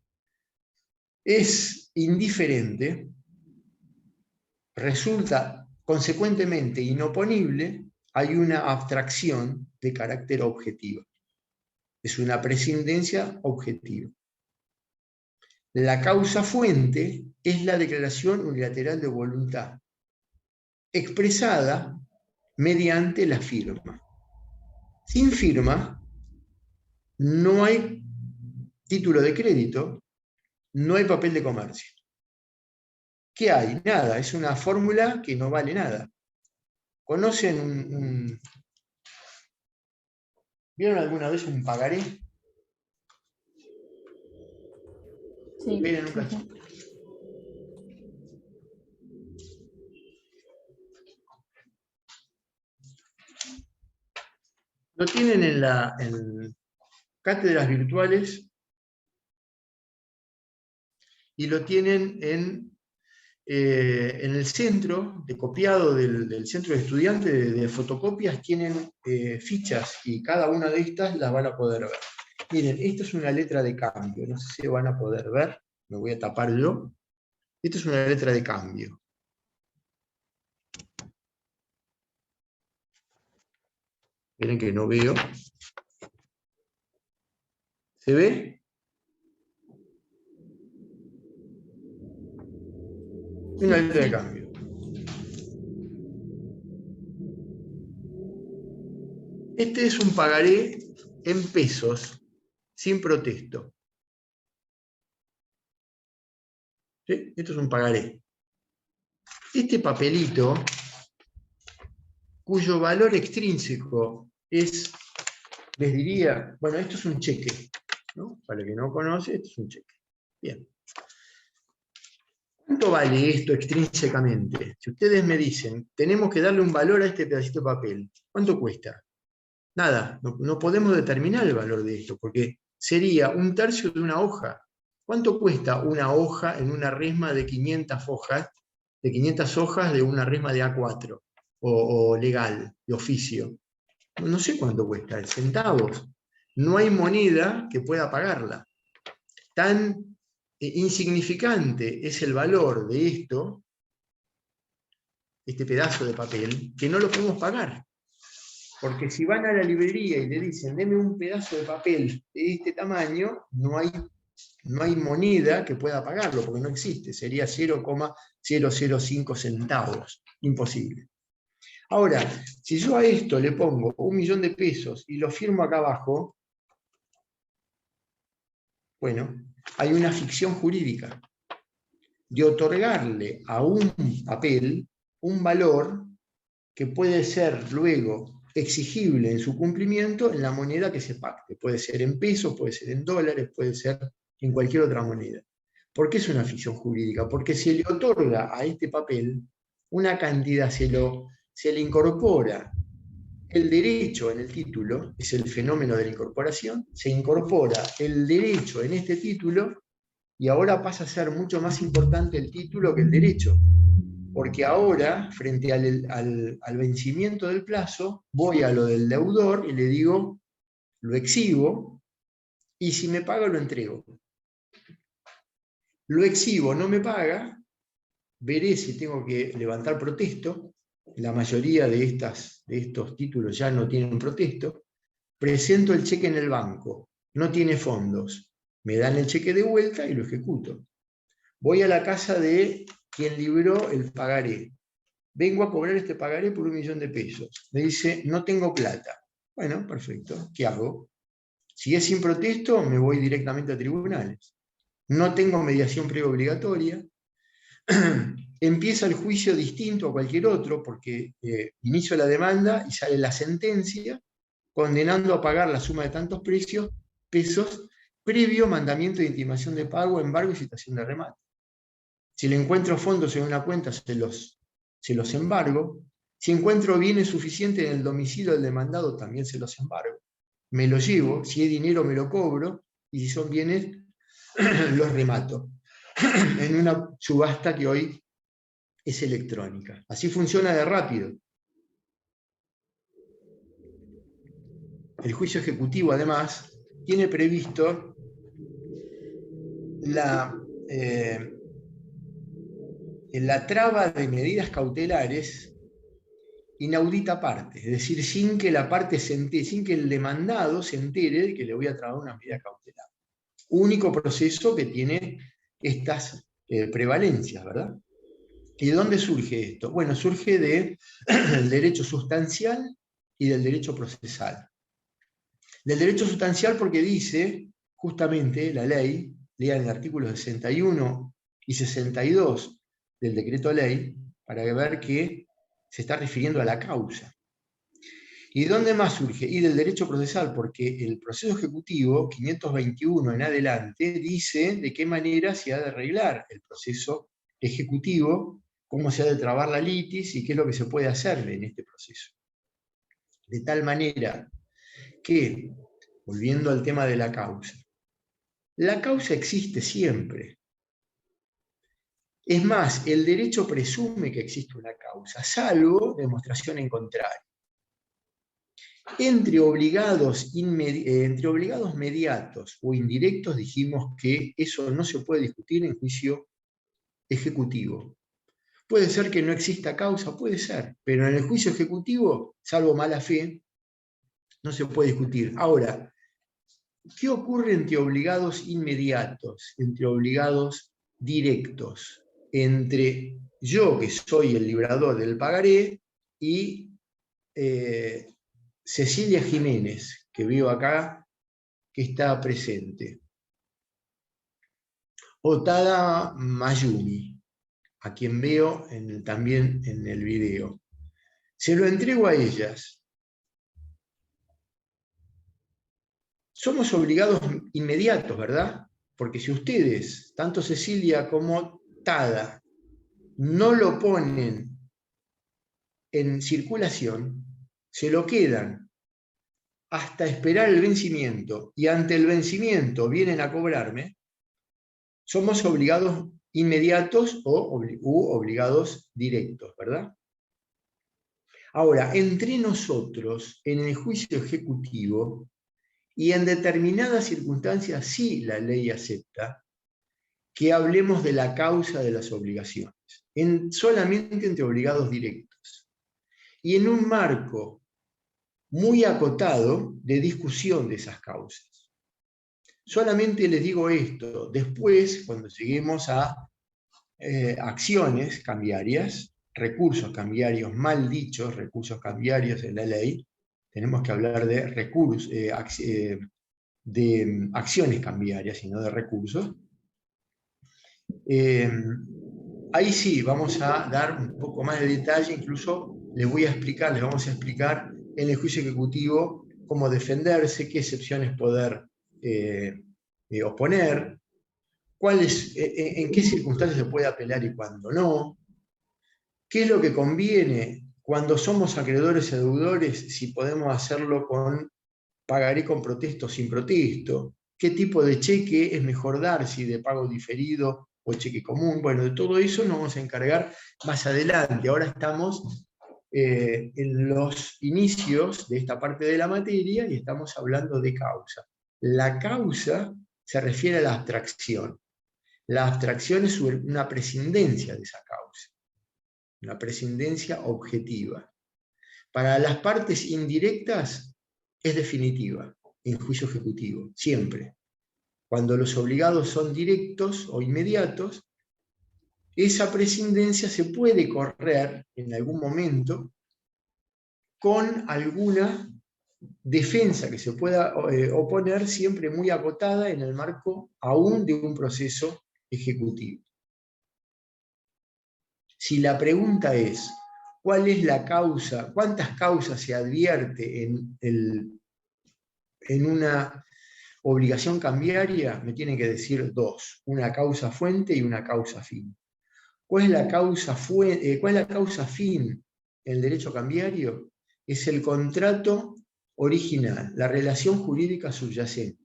es indiferente, resulta consecuentemente inoponible, hay una abstracción de carácter objetivo. Es una prescindencia objetiva. La causa fuente es la declaración unilateral de voluntad, expresada mediante la firma. Sin firma, no hay título de crédito, no hay papel de comercio. ¿Qué hay? Nada, es una fórmula que no vale nada. ¿Conocen ¿Vieron alguna vez un pagaré? Sí. Miren un cachito. Lo tienen en cátedras virtuales y lo tienen en el centro de copiado del centro de estudiantes de fotocopias, tienen fichas y cada una de estas las van a poder ver. Miren, esta es una letra de cambio, no sé si van a poder ver, me voy a tapar yo. Esta es una letra de cambio. Miren que no veo. ¿Se ve? Una letra de cambio. Este es un pagaré en pesos, sin protesto. ¿Sí? Esto es un pagaré. Este papelito, cuyo valor extrínseco es, les diría, bueno, esto es un cheque, ¿no? Para el que no conoce, esto es un cheque. Bien. ¿Cuánto vale esto extrínsecamente? Si ustedes me dicen, tenemos que darle un valor a este pedacito de papel, ¿cuánto cuesta? Nada, no podemos determinar el valor de esto, porque sería 1/3 de una hoja. ¿Cuánto cuesta una hoja en una resma de 500 hojas, de una resma de A4, o legal, de oficio? No sé cuánto cuesta, en centavos. No hay moneda que pueda pagarla. Tan insignificante es el valor de este pedazo de papel, que no lo podemos pagar. Porque si van a la librería y le dicen, deme un pedazo de papel de este tamaño, no hay moneda que pueda pagarlo, porque no existe, sería 0,005 centavos, imposible. Ahora, si yo a esto le pongo 1 millón de pesos y lo firmo acá abajo, bueno, hay una ficción jurídica de otorgarle a un papel un valor que puede ser luego exigible en su cumplimiento en la moneda que se pacte. Puede ser en pesos, puede ser en dólares, puede ser en cualquier otra moneda. ¿Por qué es una ficción jurídica? Porque se le otorga a este papel una cantidad, se le incorpora el derecho en el título, es el fenómeno de la incorporación, se incorpora el derecho en este título y ahora pasa a ser mucho más importante el título que el derecho. Porque ahora, frente al vencimiento del plazo, voy a lo del deudor y le digo, lo exhibo, y si me paga lo entrego. Lo exhibo, no me paga, veré si tengo que levantar protesto. La mayoría de estos títulos ya no tienen protesto. Presento el cheque en el banco, no tiene fondos. Me dan el cheque de vuelta y lo ejecuto. Voy a la casa de quien libró el pagaré. Vengo a cobrar este pagaré por 1 millón de pesos. Me dice, no tengo plata. Bueno, perfecto. ¿Qué hago? Si es sin protesto, me voy directamente a tribunales. No tengo mediación preobligatoria. Empieza el juicio distinto a cualquier otro, porque inicio la demanda y sale la sentencia condenando a pagar la suma de tantos pesos previo mandamiento de intimación de pago, embargo y citación de remate. Si le encuentro fondos en una cuenta, se los embargo. Si encuentro bienes suficientes en el domicilio del demandado, también se los embargo. Me los llevo, si es dinero me lo cobro, y si son bienes, los remato. En una subasta que hoy es electrónica. Así funciona de rápido. El juicio ejecutivo, además, tiene previsto la traba de medidas cautelares inaudita parte, es decir, sin que la parte sin que el demandado se entere de que le voy a trabar una medida cautelar. Único proceso que tiene estas prevalencias, ¿verdad? ¿Y de dónde surge esto? Bueno, surge del derecho sustancial y del derecho procesal. Del derecho sustancial porque dice, justamente, la ley, lean el artículo 61 y 62 del decreto ley, para ver que se está refiriendo a la causa. ¿Y de dónde más surge? Y del derecho procesal, porque el proceso ejecutivo, 521 en adelante, dice de qué manera se ha de arreglar el proceso ejecutivo, cómo se ha de trabar la litis y qué es lo que se puede hacerle en este proceso. De tal manera que, volviendo al tema de la causa existe siempre. Es más, el derecho presume que existe una causa, salvo demostración en contrario. Entre obligados mediatos o indirectos dijimos que eso no se puede discutir en juicio ejecutivo. Puede ser que no exista causa, puede ser, pero en el juicio ejecutivo, salvo mala fe, no se puede discutir. Ahora, ¿qué ocurre entre obligados inmediatos, entre obligados directos? Entre yo, que soy el librador del pagaré, y Cecilia Jiménez, que veo acá, que está presente. Otada Mayumi, a quien veo también en el video. Se lo entrego a ellas. Somos obligados inmediatos, ¿verdad? Porque si ustedes, tanto Cecilia como Tada, no lo ponen en circulación, se lo quedan hasta esperar el vencimiento, y ante el vencimiento vienen a cobrarme, somos obligados inmediatos u obligados directos, ¿verdad? Ahora, entre nosotros, en el juicio ejecutivo, y en determinadas circunstancias sí la ley acepta que hablemos de la causa de las obligaciones, solamente entre obligados directos, y en un marco muy acotado de discusión de esas causas. Solamente les digo esto, después, cuando lleguemos a acciones cambiarias, recursos cambiarios mal dichos, recursos cambiarios en la ley, tenemos que hablar de recursos, de acciones cambiarias y no de recursos. Ahí sí, vamos a dar un poco más de detalle, incluso les vamos a explicar en el juicio ejecutivo cómo defenderse, qué excepciones poder oponer, en qué circunstancias se puede apelar y cuándo no, qué es lo que conviene cuando somos acreedores y deudores, si podemos hacerlo con pagaré con protesto o sin protesto, qué tipo de cheque es mejor dar, si de pago diferido o cheque común. Bueno, de todo eso nos vamos a encargar más adelante. Ahora estamos en los inicios de esta parte de la materia y estamos hablando de causa. La causa se refiere a la abstracción. La abstracción es una prescindencia de esa causa, una prescindencia objetiva. Para las partes indirectas es definitiva en juicio ejecutivo, siempre. Cuando los obligados son directos o inmediatos, esa prescindencia se puede correr en algún momento con alguna defensa que se pueda oponer, siempre muy acotada en el marco aún de un proceso ejecutivo. Si la pregunta es, ¿cuál es la causa? ¿Cuántas causas se advierte en una obligación cambiaria? Me tienen que decir dos, una causa fuente y una causa fin. ¿Cuál es la causa fin en el derecho cambiario? Es el contrato original, la relación jurídica subyacente,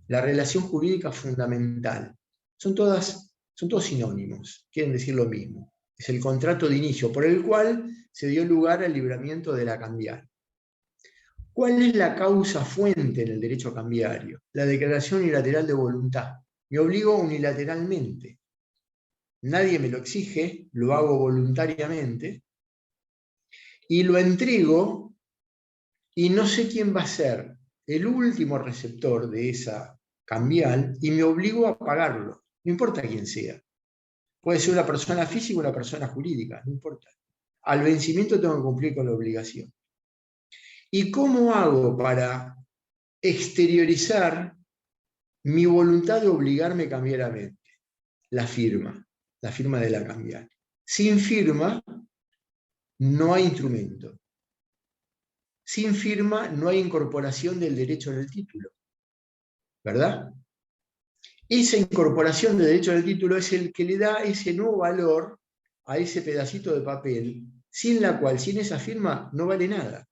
la relación jurídica fundamental. Son todos sinónimos, quieren decir lo mismo. Es el contrato de inicio por el cual se dio lugar al libramiento de la cambiaria. ¿Cuál es la causa fuente en el derecho cambiario? La declaración unilateral de voluntad. Me obligo unilateralmente. Nadie me lo exige, lo hago voluntariamente y lo entrego y no sé quién va a ser el último receptor de esa cambial y me obligo a pagarlo, no importa quién sea. Puede ser una persona física o una persona jurídica, no importa. Al vencimiento tengo que cumplir con la obligación. ¿Y cómo hago para exteriorizar mi voluntad de obligarme cambiariamente? La firma de la cambial. Sin firma no hay instrumento. Sin firma no hay incorporación del derecho en el título. ¿Verdad? Esa incorporación del derecho en el título es el que le da ese nuevo valor a ese pedacito de papel, sin la cual, sin esa firma, no vale nada.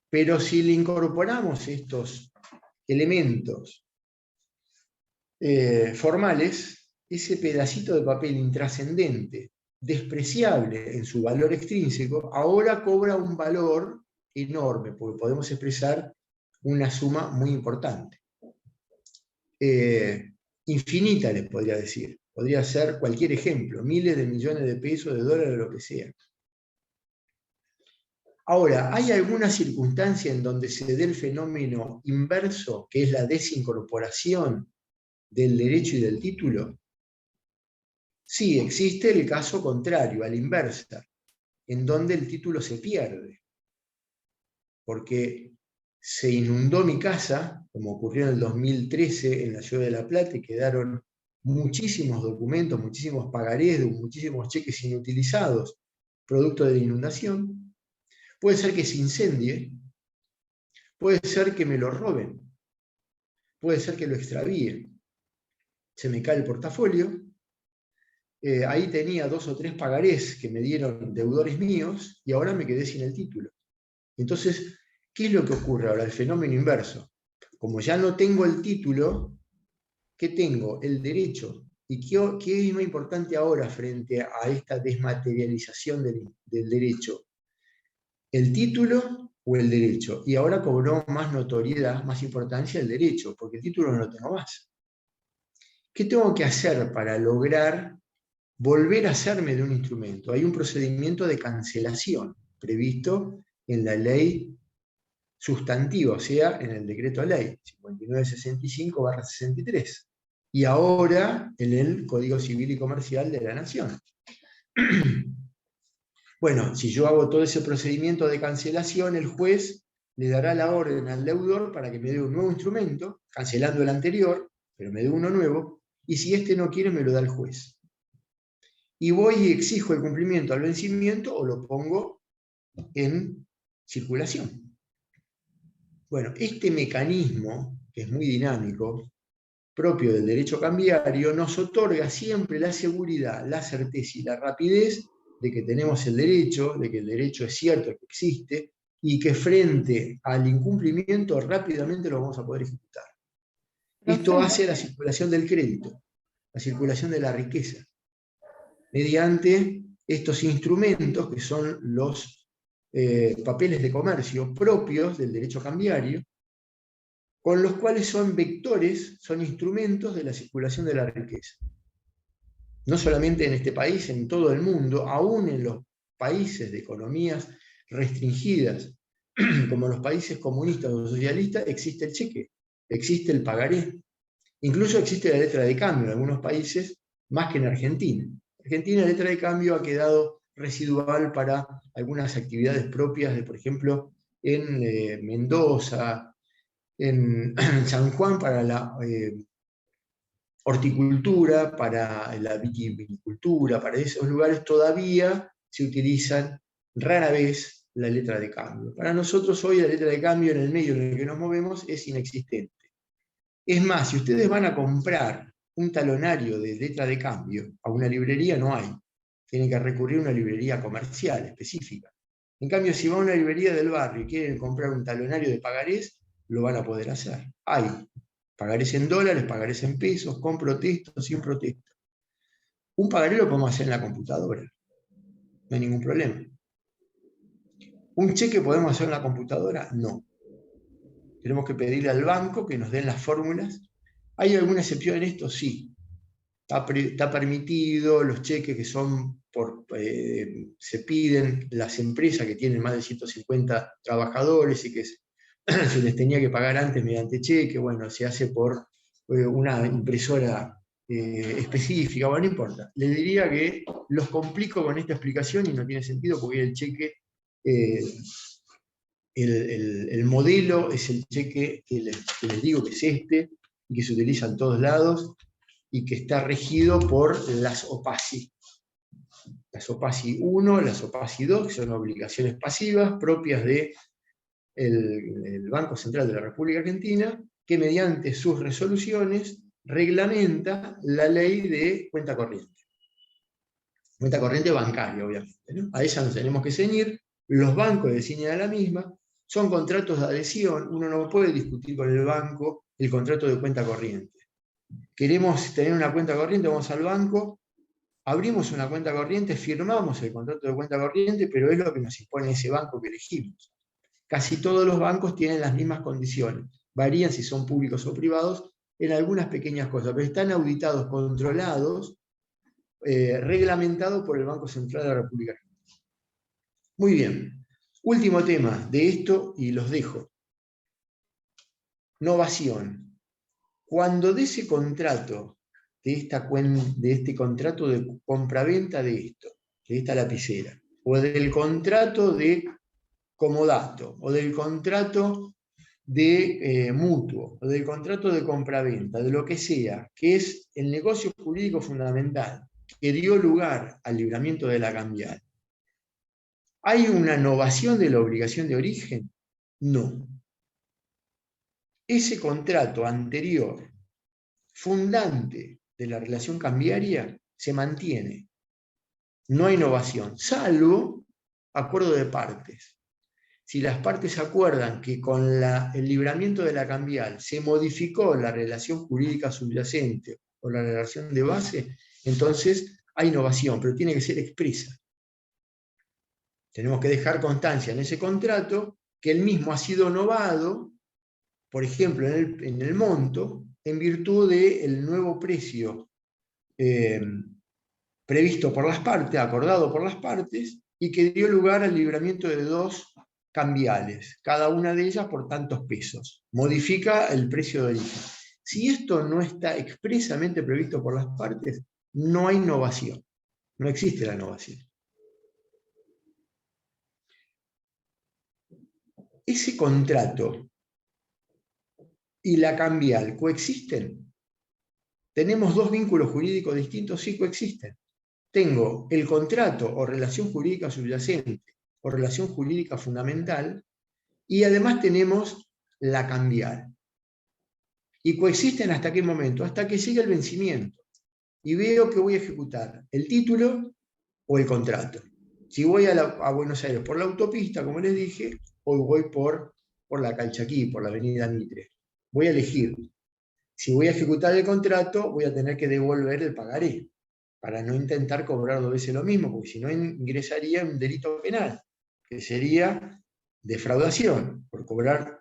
Pero si le incorporamos estos elementos formales, ese pedacito de papel intrascendente, despreciable en su valor extrínseco, ahora cobra un valor enorme, porque podemos expresar una suma muy importante. Infinita, les podría decir. Podría ser cualquier ejemplo, miles de millones de pesos, de dólares, lo que sea. Ahora, ¿hay alguna circunstancia en donde se dé el fenómeno inverso, que es la desincorporación del derecho y del título? Sí, existe el caso contrario, a la inversa, en donde el título se pierde. Porque se inundó mi casa, como ocurrió en el 2013 en la ciudad de La Plata, y quedaron muchísimos documentos, muchísimos pagarés, muchísimos cheques inutilizados, producto de la inundación. Puede ser que se incendie, puede ser que me lo roben, puede ser que lo extravíen. Se me cae el portafolio, ahí tenía 2 o 3 pagarés que me dieron deudores míos y ahora me quedé sin el título. Entonces, ¿qué es lo que ocurre ahora? El fenómeno inverso. Como ya no tengo el título, ¿qué tengo? El derecho. ¿Y qué es más importante ahora frente a esta desmaterialización del derecho? ¿El título o el derecho? Y ahora cobró más notoriedad, más importancia el derecho, porque el título no lo tengo más. ¿Qué tengo que hacer para lograr volver a hacerme de un instrumento? Hay un procedimiento de cancelación previsto en la ley sustantiva, o sea, en el decreto ley 5965/63, y ahora en el Código Civil y Comercial de la Nación. Bueno, si yo hago todo ese procedimiento de cancelación, el juez le dará la orden al deudor para que me dé un nuevo instrumento, cancelando el anterior, pero me dé uno nuevo, y si este no quiere, me lo da el juez. Y voy y exijo el cumplimiento al vencimiento o lo pongo en circulación. Bueno, este mecanismo, que es muy dinámico, propio del derecho cambiario, nos otorga siempre la seguridad, la certeza y la rapidez de que tenemos el derecho, de que el derecho es cierto, que existe, y que frente al incumplimiento rápidamente lo vamos a poder ejecutar. Esto hace la circulación del crédito, la circulación de la riqueza, mediante estos instrumentos que son los papeles de comercio propios del derecho cambiario, con los cuales son vectores, son instrumentos de la circulación de la riqueza. No solamente en este país, en todo el mundo, aún en los países de economías restringidas, como los países comunistas o socialistas, existe el cheque, existe el pagaré, incluso existe la letra de cambio en algunos países, más que en Argentina. En Argentina la letra de cambio ha quedado residual para algunas actividades propias de, por ejemplo, en Mendoza, en San Juan para la horticultura, para la vitivinicultura, para esos lugares todavía se utilizan rara vez la letra de cambio. Para nosotros hoy la letra de cambio en el medio en el que nos movemos es inexistente. Es más, si ustedes van a comprar un talonario de letra de cambio a una librería, no hay. Tienen que recurrir a una librería comercial específica. En cambio, si van a una librería del barrio y quieren comprar un talonario de pagarés, lo van a poder hacer. Hay pagarés en dólares, pagarés en pesos, con protesto, sin protesto. Un pagaré lo podemos hacer en la computadora. No hay ningún problema. ¿Un cheque podemos hacer en la computadora? No. Tenemos que pedirle al banco que nos den las fórmulas. ¿Hay alguna excepción en esto? Sí. Está permitido, los cheques que son se piden las empresas que tienen más de 150 trabajadores y que se les tenía que pagar antes mediante cheque, bueno, se hace por una impresora específica, bueno, no importa. Les diría que los complico con esta explicación y no tiene sentido porque el cheque, el modelo es el cheque que les digo que es este y que se utiliza en todos lados y que está regido por las OPACI. Las OPACI 1, las OPACI 2, que son obligaciones pasivas propias del Banco Central de la República Argentina, que mediante sus resoluciones reglamenta la ley de cuenta corriente. Cuenta corriente bancaria, obviamente, ¿no? A esa nos tenemos que ceñir, los bancos designan a la misma, son contratos de adhesión, uno no puede discutir con el banco el contrato de cuenta corriente. Queremos tener una cuenta corriente, vamos al banco, abrimos una cuenta corriente, firmamos el contrato de cuenta corriente, pero es lo que nos impone ese banco que elegimos. Casi todos los bancos tienen las mismas condiciones, varían si son públicos o privados en algunas pequeñas cosas, pero están auditados, controlados, reglamentados por el Banco Central de la República Argentina. Muy bien, último tema de esto y los dejo. Novación. Cuando de ese contrato, de este contrato de compraventa de esta lapicera, o del contrato de comodato, o del contrato de mutuo, o del contrato de compraventa, de lo que sea, que es el negocio jurídico fundamental, que dio lugar al libramiento de la cambial, ¿hay una novación de la obligación de origen? No. Ese contrato anterior, fundante de la relación cambiaria, se mantiene. No hay novación, salvo acuerdo de partes. Si las partes acuerdan que con el libramiento de la cambial se modificó la relación jurídica subyacente o la relación de base, entonces hay novación, pero tiene que ser expresa. Tenemos que dejar constancia en ese contrato que el mismo ha sido novado, por ejemplo, en el monto, en virtud del nuevo precio previsto por las partes, acordado por las partes, y que dio lugar al libramiento de dos cambiales, cada una de ellas por tantos pesos. Modifica el precio de origen. Si esto no está expresamente previsto por las partes, no hay novación. No existe la novación. ¿ese contrato y la cambial coexisten? ¿Tenemos dos vínculos jurídicos distintos? Sí, coexisten. Tengo el contrato o relación jurídica subyacente o relación jurídica fundamental, y además tenemos la cambial. ¿Y coexisten hasta qué momento? Hasta que llegue el vencimiento y veo que voy a ejecutar el título o el contrato. Si voy a Buenos Aires por la autopista, como les dije, o voy por la Calchaquí, por la avenida Mitre. Voy a elegir. Si voy a ejecutar el contrato, voy a tener que devolver el pagaré, para no intentar cobrar dos veces lo mismo, porque si no ingresaría en un delito penal, que sería defraudación, por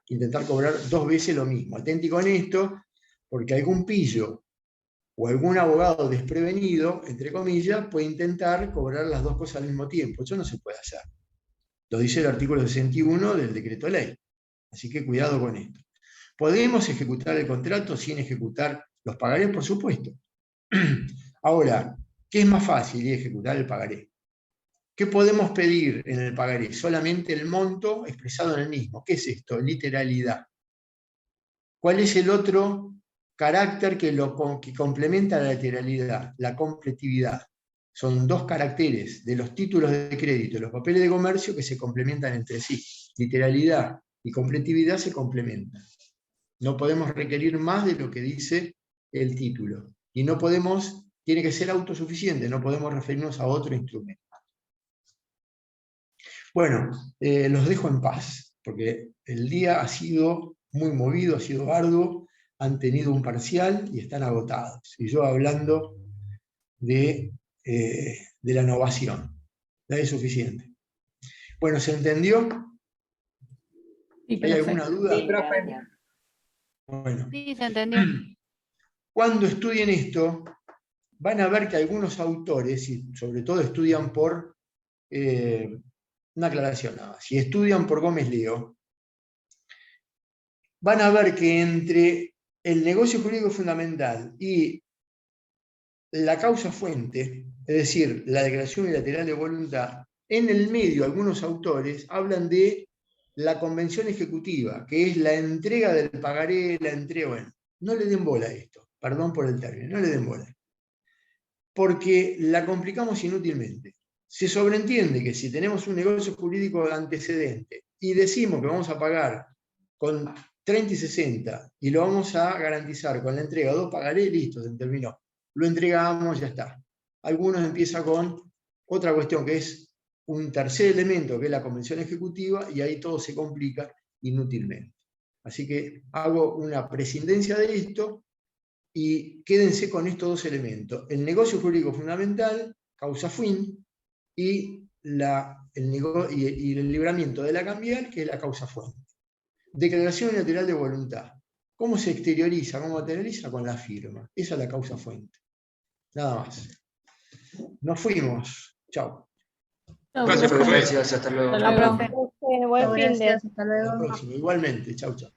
intentar cobrar dos veces lo mismo. Atenti con esto, porque algún pillo o algún abogado desprevenido, entre comillas, puede intentar cobrar las dos cosas al mismo tiempo. Eso no se puede hacer. Lo dice el artículo 61 del decreto ley. Así que cuidado con esto. ¿Podemos ejecutar el contrato sin ejecutar los pagarés? Por supuesto. Ahora, ¿qué es más fácil? Ejecutar el pagaré. ¿Qué podemos pedir en el pagaré? Solamente el monto expresado en el mismo. ¿Qué es esto? Literalidad. ¿Cuál es el otro carácter que complementa la literalidad? La completividad. Son dos caracteres de los títulos de crédito y los papeles de comercio que se complementan entre sí. Literalidad y completividad se complementan. No podemos requerir más de lo que dice el título. Y no podemos, tiene que ser autosuficiente, no podemos referirnos a otro instrumento. Bueno, los dejo en paz, porque el día ha sido muy movido, ha sido arduo, han tenido un parcial y están agotados. Y yo hablando de la innovación. Ya es suficiente. Bueno, ¿se entendió? Sí, ¿Hay alguna duda? Sí, profe. Bueno. Sí, se entendió. Cuando estudien esto, van a ver que algunos autores, y sobre todo estudian por, una aclaración nada más, si estudian por Gómez Leo, van a ver que entre el negocio jurídico fundamental y la causa fuente, es decir, la declaración unilateral de voluntad, en el medio algunos autores hablan de la convención ejecutiva, que es la entrega del pagaré, la entrega, bueno, no le den bola a esto, perdón por el término, no le den bola. Porque la complicamos inútilmente. Se sobreentiende que si tenemos un negocio jurídico antecedente y decimos que vamos a pagar con 30 y 60 y lo vamos a garantizar con la entrega de dos pagarés, listo, se terminó. Lo entregamos, ya está. Algunos empiezan con otra cuestión que es un tercer elemento, que es la convención ejecutiva, y ahí todo se complica inútilmente. Así que hago una prescindencia de esto y quédense con estos dos elementos. El negocio jurídico fundamental, causa fin, y el libramiento de la cambial, que es la causa fuente. Declaración unilateral de voluntad. ¿Cómo se exterioriza? ¿Cómo materializa? Con la firma. Esa es la causa fuente. Nada más. Nos fuimos. Chao. Gracias, profe. Gracias, hasta luego. Hasta luego. Buen fin de. Hasta la próxima. Igualmente. Chau, chau.